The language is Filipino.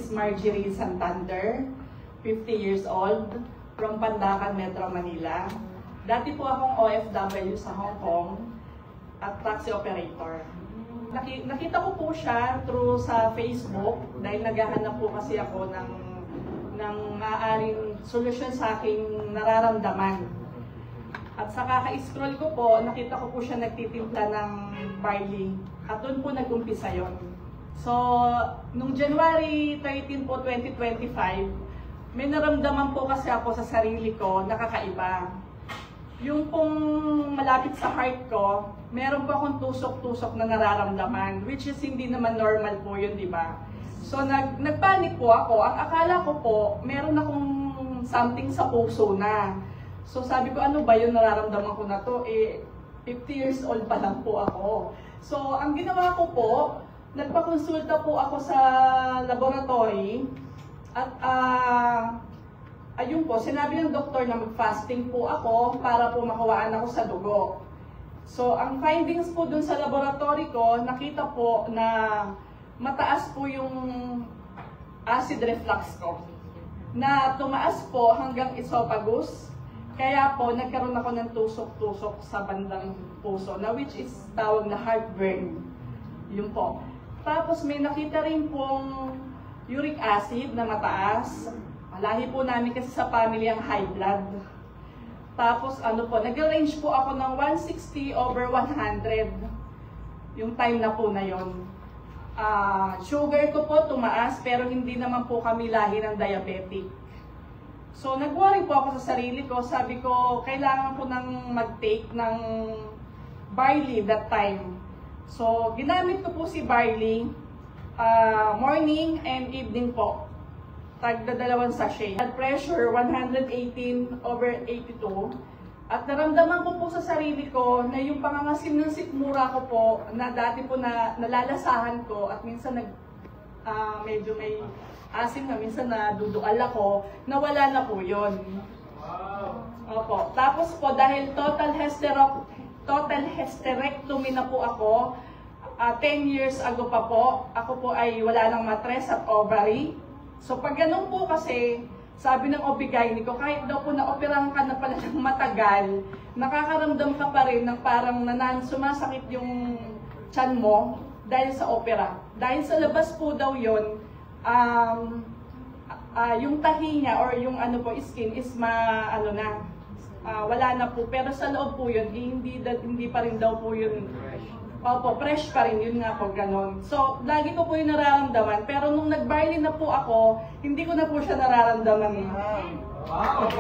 is Marjorie Santander, 50 years old, from Pandacan, Metro Manila. Dati po akong OFW sa Hong Kong at taxi operator. Nakita ko po siya through sa Facebook dahil naghahanap po kasi ako ng maaaring solusyon sa aking nararamdaman. At sa kaka-scroll ko po, nakita ko po siya nagtitimpla ng barley. At doon po nag-umpisa yun. So, nung January 13 po, 2025, may naramdaman po kasi ako sa sarili ko, nakakaiba. Yung pong malapit sa heart ko, meron po akong tusok-tusok na nararamdaman, which is hindi naman normal po yun, di ba? So, nagpanik po ako. Ang akala ko po, meron akong something sa puso na. So, sabi ko, ano ba yun nararamdaman ko na to? 50 years old pa lang po ako. So, ang ginawa ko po, nagpakonsulta po ako sa laboratory at ayun po, sinabi ng doktor na mag-fasting po ako para po makawaan ako sa dugo. So, ang findings po dun sa laboratory ko, nakita po na mataas po yung acid reflux ko. Na tumaas po hanggang esophagus, kaya po nagkaroon ako ng tusok-tusok sa bandang puso, na which is tawag na heartburn. Yun po. Tapos may nakita rin pong uric acid na mataas. Lahi po namin kasi sa family ang high blood. Tapos ano po, nag-range po ako ng 160/100. Yung time na po na yon. Sugar ko po tumaas pero hindi naman po kami lahi ng diabetic. So nag-worry po ako sa sarili ko. Sabi ko, kailangan ko nang mag-take ng barley that time. So ginamit ko po si barley morning and evening po. Tagda-2 sachet. Blood pressure 118/82. At naramdaman ko po sa sarili ko na yung pangangasim ng sikmura ko po na dati po na nalalasahan ko at minsan medyo may asim na minsan nadudual ako, nawala na po yun. Opo. Tapos po dahil total hysterectomy na po ako, 10 years ago pa po, ako po ay wala ng matres at ovary. So pag ganun po kasi, sabi ng OB-GYN ko, kahit daw po na-operahan ka na pala ng matagal, nakakaramdam ka pa rin ng parang sumasakit yung tiyan mo dahil sa opera. Dahil sa labas po daw yun, yung tahi niya or yung ano po, skin is wala na po. Pero sa loob po yun, hindi pa rin daw po yun. Opo, fresh pa rin, yun nga po, ganon. So, lagi ko po yung nararamdaman, pero nung nag-barley na po ako, hindi ko na po siya nararamdaman. Wow!